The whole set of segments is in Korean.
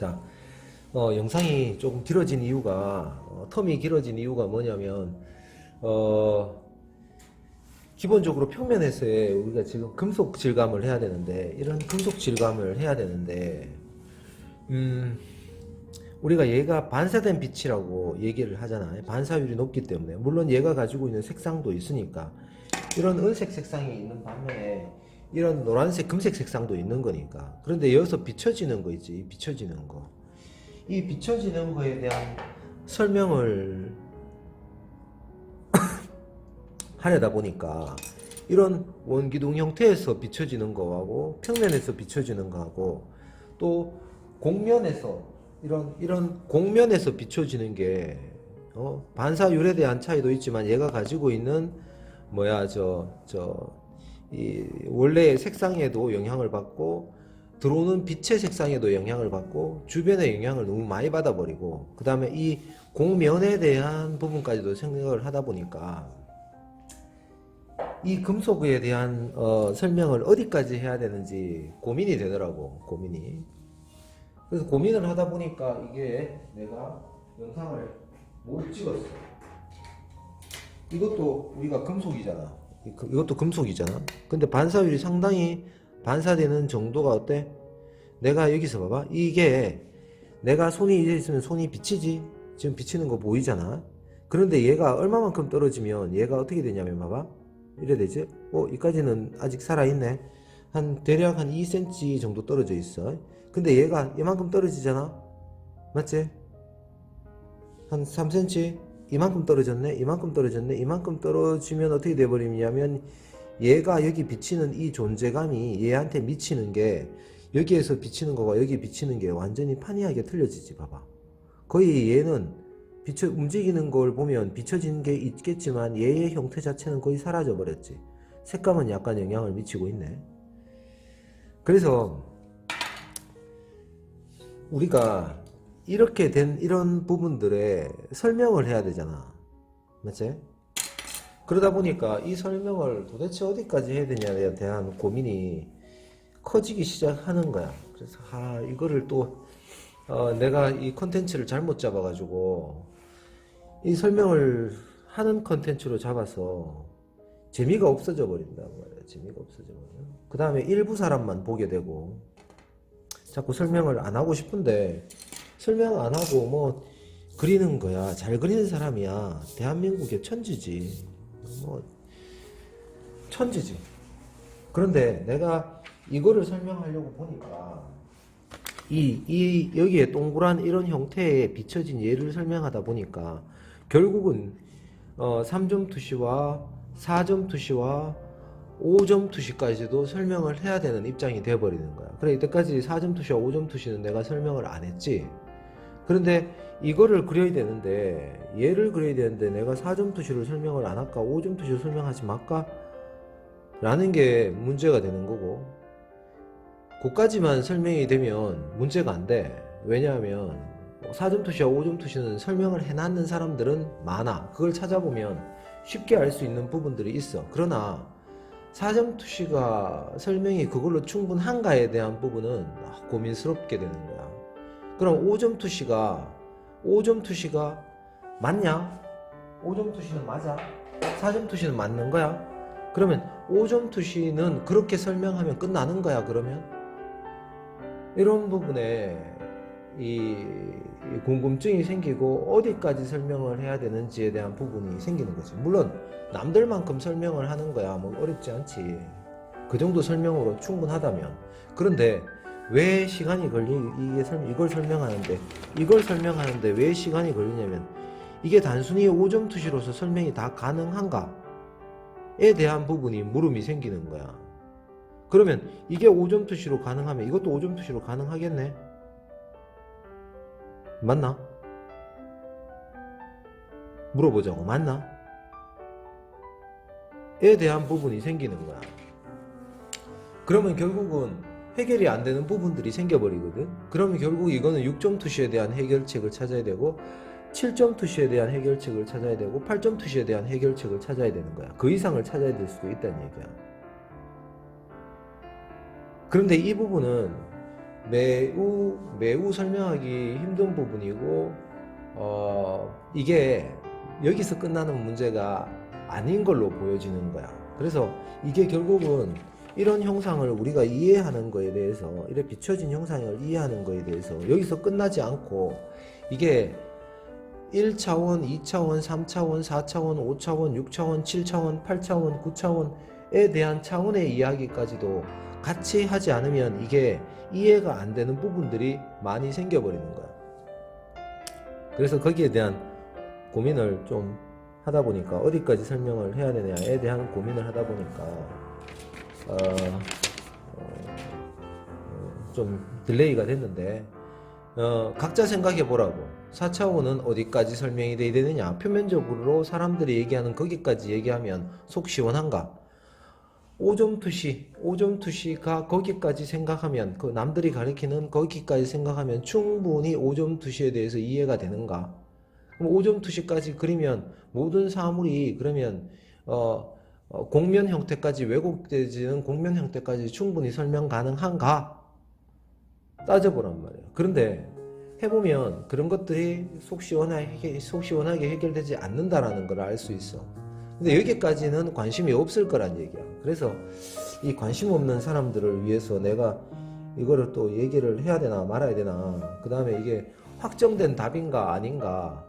자, 영상이 조금 길어진 이유가, 텀이 길어진 이유가 뭐냐면, 기본적으로 평면에서의 우리가 지금 금속 질감을 해야 되는데, 이런 금속 질감을 해야 되는데, 우리가 얘가 반사된 빛이라고 얘기를 하잖아요. 반사율이 높기 때문에. 물론 얘가 가지고 있는 색상도 있으니까. 이런 은색 색상이 있는 반면에, 이런 노란색, 금색 색상도 있는 거니까. 그런데 여기서 비춰지는 거 있지, 이 비춰지는 거. 이 비춰지는 거에 대한 설명을 하려다 보니까 이런 원기둥 형태에서 비춰지는 거하고 평면에서 비춰지는 거하고 또 곡면에서 이런 곡면에서 비춰지는 게 반사율에 대한 차이도 있지만 얘가 가지고 있는 이 원래의 색상에도 영향을 받고 들어오는 빛의 색상에도 영향을 받고 주변의 영향을 너무 많이 받아버리고 그 다음에 이 곡면에 대한 부분까지도 생각을 하다 보니까 이 금속에 대한 설명을 어디까지 해야 되는지 고민이 되더라고. 고민이. 그래서 고민을 하다 보니까 이게 내가 영상을 못 찍었어. 이것도 우리가 금속이잖아. 이것도 금속이잖아. 근데 반사율이 상당히 반사되는 정도가 어때? 내가 여기서 봐봐. 이게 내가 손이 이래 있으면 손이 비치지? 지금 비치는 거 보이잖아. 그런데 얘가 얼마만큼 떨어지면 얘가 어떻게 되냐면 봐봐. 이래 되지? 여기까지는 아직 살아있네. 대략 한 2cm 정도 떨어져 있어. 근데 얘가 이만큼 떨어지잖아. 맞지? 한 3cm? 이만큼 떨어졌네. 이만큼 떨어졌네. 이만큼 떨어지면 어떻게 돼버리냐면 얘가 여기 비치는 이 존재감이 얘한테 미치는 게 여기에서 비치는 거가 여기 비치는 게 완전히 판이하게 틀려지지. 봐봐. 거의 얘는 움직이는 걸 보면 비춰지는 게 있겠지만 얘의 형태 자체는 거의 사라져 버렸지. 색감은 약간 영향을 미치고 있네. 그래서 우리가 이렇게 된 이런 부분들에 설명을 해야 되잖아. 맞지? 그러다 보니까 이 설명을 도대체 어디까지 해야 되냐에 대한 고민이 커지기 시작하는 거야. 그래서 이거를 또 내가 이 컨텐츠를 잘못 잡아가지고 이 설명을 하는 컨텐츠로 잡아서 재미가 없어져 버린단 말이야. 재미가 없어져 버려. 그 다음에 일부 사람만 보게 되고 자꾸 설명을 안 하고 싶은데 설명 안 하고 뭐 그리는 거야. 잘 그리는 사람이야. 대한민국의 천지지. 천지지. 그런데 내가 이거를 설명하려고 보니까 여기에 동그란 이런 형태의 비춰진 예를 설명하다 보니까 결국은 3점 투시와 4점 투시와 5점 투시까지도 설명을 해야 되는 입장이 돼버리는 거야. 그래, 이때까지 4점 투시와 5점 투시는 내가 설명을 안 했지. 그런데 이거를 그려야 되는데 얘를 그려야 되는데 내가 4점 투시를 설명을 안 할까 5점 투시를 설명하지 말까 라는 게 문제가 되는 거고, 그까지만 설명이 되면 문제가 안 돼. 왜냐하면 4점 투시와 5점 투시는 설명을 해놨는 사람들은 많아. 그걸 찾아보면 쉽게 알 수 있는 부분들이 있어. 그러나 4점 투시가 설명이 그걸로 충분한가에 대한 부분은 고민스럽게 되는 거야. 그럼 5점 투시가 맞냐? 5점 투시는 맞아? 4점 투시는 맞는 거야? 그러면 5점 투시는 그렇게 설명하면 끝나는 거야, 그러면? 이런 부분에 이 궁금증이 생기고 어디까지 설명을 해야 되는지에 대한 부분이 생기는 거지. 물론 남들만큼 설명을 하는 거야 뭐 어렵지 않지. 그 정도 설명으로 충분하다면. 그런데 왜 시간이 이걸 설명하는데 왜 시간이 걸리냐면 이게 단순히 5점 투시로서 설명이 다 가능한가에 대한 부분이 물음이 생기는 거야. 그러면 이게 5점 투시로 가능하면 이것도 5점 투시로 가능하겠네? 맞나? 물어보자고. 맞나? 에 대한 부분이 생기는 거야. 그러면 결국은 해결이 안 되는 부분들이 생겨버리거든. 그러면 결국 이거는 6점 투시에 대한 해결책을 찾아야 되고 7점 투시에 대한 해결책을 찾아야 되고 8점 투시에 대한 해결책을 찾아야 되는 거야. 그 이상을 찾아야 될 수도 있다는 얘기야. 그런데 이 부분은 매우 설명하기 힘든 부분이고, 이게 여기서 끝나는 문제가 아닌 걸로 보여지는 거야. 그래서 이게 결국은 이런 형상을 우리가 이해하는 거에 대해서, 이렇게 비춰진 형상을 이해하는 거에 대해서 여기서 끝나지 않고, 이게 1차원, 2차원, 3차원, 4차원, 5차원, 6차원, 7차원, 8차원, 9차원에 대한 차원의 이야기까지도 같이 하지 않으면 이게 이해가 안 되는 부분들이 많이 생겨버리는 거야. 그래서 거기에 대한 고민을 좀 하다 보니까, 어디까지 설명을 해야 되냐에 대한 고민을 하다 보니까 좀 딜레이가 됐는데, 각자 생각해 보라고. 4차원은 어디까지 설명이 돼야 되느냐. 표면적으로 사람들이 얘기하는 거기까지 얘기하면 속 시원한가? 5점 투시가 거기까지 생각하면, 그 남들이 가리키는 거기까지 생각하면 충분히 5점 투시에 대해서 이해가 되는가? 그럼 5점 투시까지 그리면 모든 사물이 그러면 공면 형태까지, 왜곡되지는 공면 형태까지 충분히 설명 가능한가? 따져보란 말이에요. 그런데 해보면 그런 것들이 속 시원하게 해결되지 않는다라는 걸 알 수 있어. 근데 여기까지는 관심이 없을 거란 얘기야. 그래서 이 관심 없는 사람들을 위해서 내가 이거를 또 얘기를 해야 되나 말아야 되나, 그 다음에 이게 확정된 답인가 아닌가,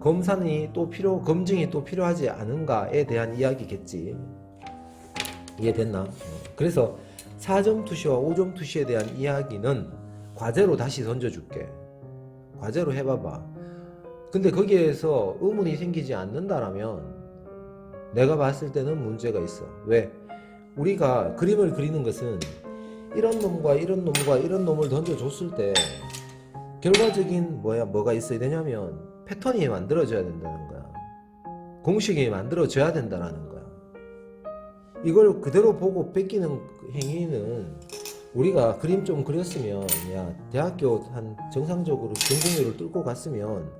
검증이 또 필요하지 않은가에 대한 이야기겠지. 이해됐나? 그래서 4점 투시와 5점 투시에 대한 이야기는 과제로 다시 던져줄게. 과제로 해봐봐. 근데 거기에서 의문이 생기지 않는다라면 내가 봤을 때는 문제가 있어. 왜? 우리가 그림을 그리는 것은 이런 놈과 이런 놈과 이런 놈을 던져줬을 때 결과적인 뭐가 있어야 되냐면 패턴이 만들어져야 된다는 거야. 공식이 만들어져야 된다는 거야. 이걸 그대로 보고 뺏기는 행위는, 우리가 그림 좀 그렸으면, 야, 대학교 한 정상적으로 전공률을 뚫고 갔으면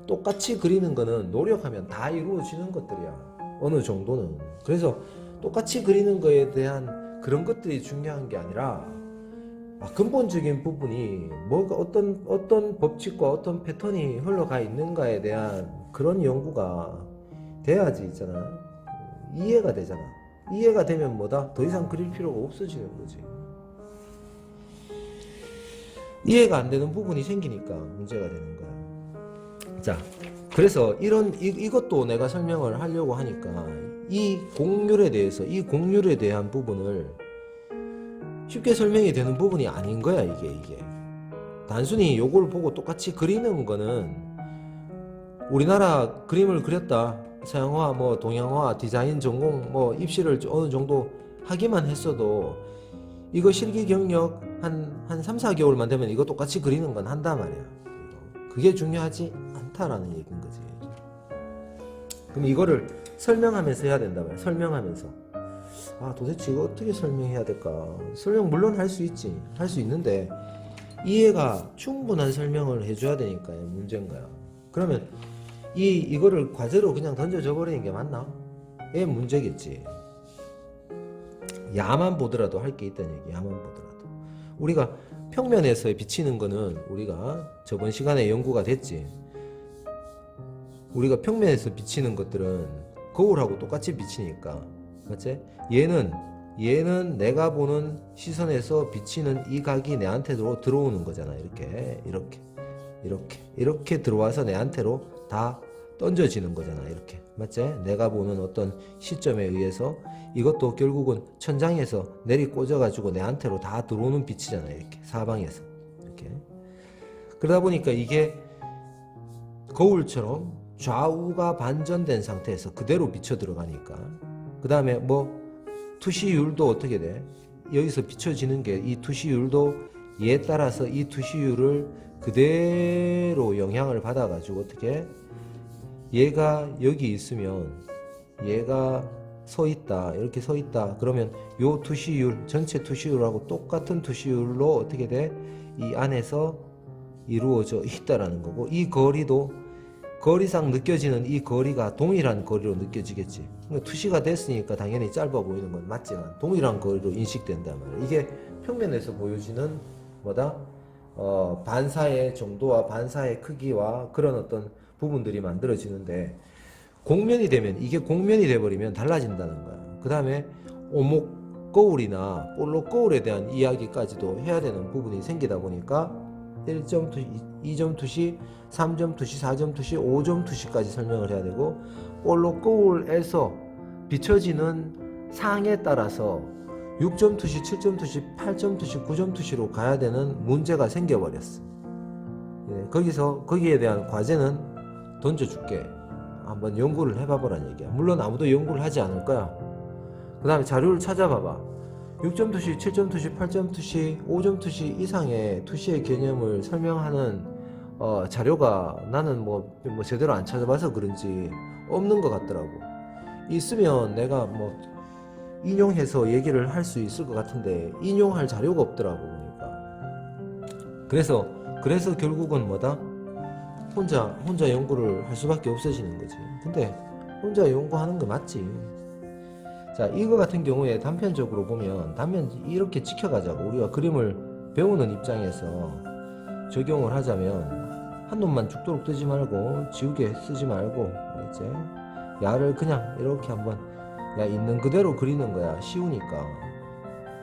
똑같이 그리는 거는 노력하면 다 이루어지는 것들이야. 어느 정도는. 그래서 똑같이 그리는 거에 대한 그런 것들이 중요한 게 아니라, 근본적인 부분이 뭐가 어떤 법칙과 어떤 패턴이 흘러가 있는가에 대한 그런 연구가 돼야지 있잖아. 이해가 되잖아. 이해가 되면 뭐다? 더 이상 그릴 필요가 없어지는 거지. 이해가 안 되는 부분이 생기니까 문제가 되는 거야. 자, 그래서 이것도 내가 설명을 하려고 하니까 이 곡률에 대한 부분을 쉽게 설명이 되는 부분이 아닌 거야. 이게 단순히 요걸 보고 똑같이 그리는 거는, 우리나라 그림을 그렸다, 서양화, 동양화, 디자인 전공, 입시를 어느 정도 하기만 했어도 이거 실기 경력 한 3, 4개월만 되면 이거 똑같이 그리는 건 한단 말이야. 그게 중요하지 않다라는 얘기인 거지. 그럼 이거를 설명하면서 해야 된단 말이야. 설명하면서. 도대체 이거 어떻게 설명해야 될까? 설명 물론 할 수 있지. 할 수 있는데 이해가 충분한 설명을 해줘야 되니까 문제인 거야. 그러면 이거를 과제로 그냥 던져줘 버리는 게 맞나? 얘 문제겠지. 야만 보더라도 할 게 있다는 얘기. 야만 보더라도. 우리가 평면에서 비치는 거는 우리가 저번 시간에 연구가 됐지. 우리가 평면에서 비치는 것들은 거울하고 똑같이 비치니까. 맞지? 얘는 내가 보는 시선에서 비치는 이 각이 내한테로 들어오는 거잖아. 이렇게 들어와서 내한테로 다 던져지는 거잖아. 이렇게. 맞지? 내가 보는 어떤 시점에 의해서 이것도 결국은 천장에서 내리 꽂아가지고 내한테로 다 들어오는 빛이잖아. 이렇게. 사방에서. 이렇게. 그러다 보니까 이게 거울처럼 좌우가 반전된 상태에서 그대로 비쳐 들어가니까. 그 다음에 투시율도 어떻게 돼? 여기서 비춰지는 게, 이 투시율도 얘에 따라서 이 투시율을 그대로 영향을 받아가지고 어떻게? 얘가 여기 있으면 얘가 서 있다. 이렇게 서 있다. 그러면 요 투시율, 전체 투시율하고 똑같은 투시율로 어떻게 돼? 이 안에서 이루어져 있다라는 거고, 이 거리상 느껴지는 이 거리가 동일한 거리로 느껴지겠지. 그러니까 투시가 됐으니까 당연히 짧아 보이는 건 맞지만 동일한 거리로 인식된단 말이야. 이게 평면에서 보여지는 뭐다? 반사의 정도와 반사의 크기와 그런 어떤 부분들이 만들어지는데, 곡면이 되면, 이게 곡면이 돼버리면 달라진다는 거야. 그 다음에 오목 거울이나 볼록 거울에 대한 이야기까지도 해야 되는 부분이 생기다 보니까 1점 투시, 2점 투시, 3점 투시, 4점 투시, 5점 투시까지 설명을 해야 되고, 볼록 거울에서 비춰지는 상에 따라서 6점 투시, 7점 투시, 8점 투시, 9점 투시로 가야 되는 문제가 생겨버렸어. 거기에 대한 과제는 던져줄게. 한번 연구를 해봐보란 얘기야. 물론 아무도 연구를 하지 않을 거야. 그 다음에 자료를 찾아봐봐. 6점 투시, 7점 투시, 8점 투시, 5점 투시 이상의 투시의 개념을 설명하는 자료가 나는 뭐 제대로 안 찾아봐서 그런지 없는 것 같더라고. 있으면 내가 뭐 인용해서 얘기를 할 수 있을 것 같은데 인용할 자료가 없더라고. 보니까 그래서 결국은 뭐다? 혼자 연구를 할 수밖에 없어지는 거지. 근데 혼자 연구하는 거 맞지. 자, 이거 같은 경우에 단편적으로 보면 이렇게 지켜가자고. 우리가 그림을 배우는 입장에서 적용을 하자면 한 놈만 죽도록 뜨지 말고 지우개 쓰지 말고 이제 야를 그냥 이렇게 한번 있는 그대로 그리는 거야. 쉬우니까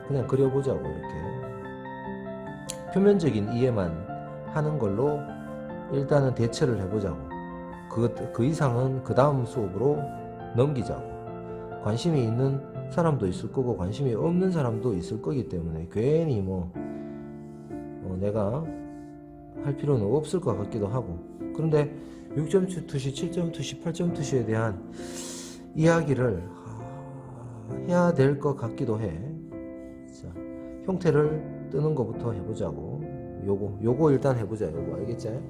그냥 그려보자고. 이렇게 표면적인 이해만 하는 걸로 일단은 대처를 해보자고. 그 이상은 그 다음 수업으로 넘기자고. 관심이 있는 사람도 있을 거고 관심이 없는 사람도 있을 거기 때문에 괜히 내가 할 필요는 없을 것 같기도 하고. 그런데 6점 투시, 7점 투시, 8점 투시에 대한 이야기를 해야 될 것 같기도 해. 자, 형태를 뜨는 것부터 해보자고. 요거 일단 해보자. 요거 알겠지?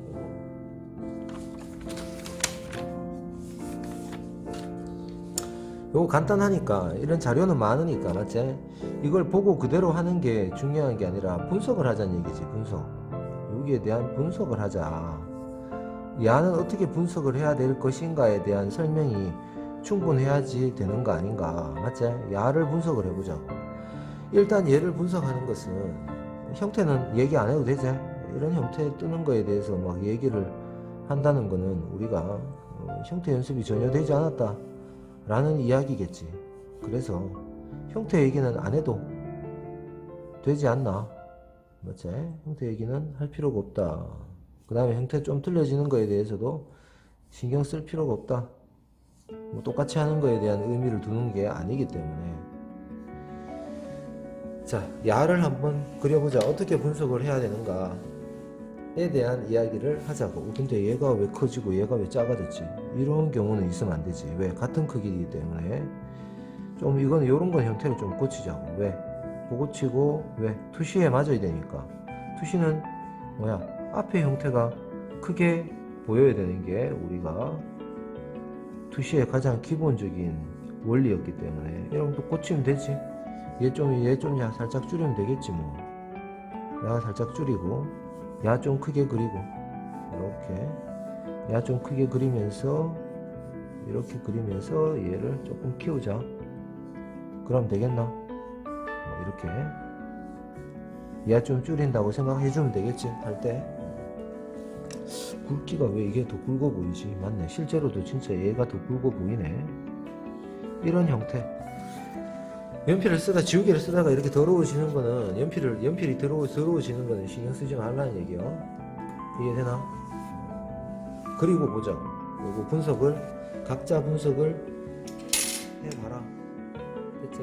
요거 간단하니까, 이런 자료는 많으니까, 맞지? 이걸 보고 그대로 하는 게 중요한 게 아니라 분석을 하자는 얘기지. 분석. 여기에 대한 분석을 하자. 야는 어떻게 분석을 해야 될 것인가에 대한 설명이 충분해야지 되는 거 아닌가, 맞지? 야를 분석을 해보자고. 일단 얘를 분석하는 것은, 형태는 얘기 안 해도 되지? 이런 형태 뜨는 거에 대해서 막 얘기를 한다는 거는 우리가 형태 연습이 전혀 되지 않았다 라는 이야기겠지. 그래서 형태 얘기는 안 해도 되지 않나, 맞지? 형태 얘기는 할 필요가 없다. 그 다음에 형태 좀 틀려지는 거에 대해서도 신경 쓸 필요가 없다. 똑같이 하는 거에 대한 의미를 두는 게 아니기 때문에. 자, 야를 한번 그려보자. 어떻게 분석을 해야 되는가에 대한 이야기를 하자고. 근데 얘가 왜 커지고 얘가 왜 작아졌지? 이런 경우는 있으면 안 되지. 왜? 같은 크기이기 때문에. 좀 요런 건 형태를 좀 고치자고. 왜? 고치고, 왜? 투시에 맞아야 되니까. 투시는 앞에 형태가 크게 보여야 되는 게 우리가 투시의 가장 기본적인 원리였기 때문에 이런 것도 고치면 되지. 얘 좀 살짝 줄이면 되겠지 뭐. 야 살짝 줄이고, 야 좀 크게 그리고, 이렇게 야 좀 크게 그리면서 이렇게 그리면서 얘를 조금 키우자. 그럼 되겠나? 이렇게 얘 좀 줄인다고 생각해주면 되겠지. 할 때 굵기가 왜 이게 더 굵어 보이지? 맞네. 실제로도 진짜 얘가 더 굵어 보이네. 이런 형태. 연필을 쓰다 지우개를 쓰다가 이렇게 더러워지는 거는 연필이 더러워지는 거는 신경 쓰지 말라는 얘기요. 이해되나? 그리고 보자고. 그리고 각자 분석을 해봐라. 됐지?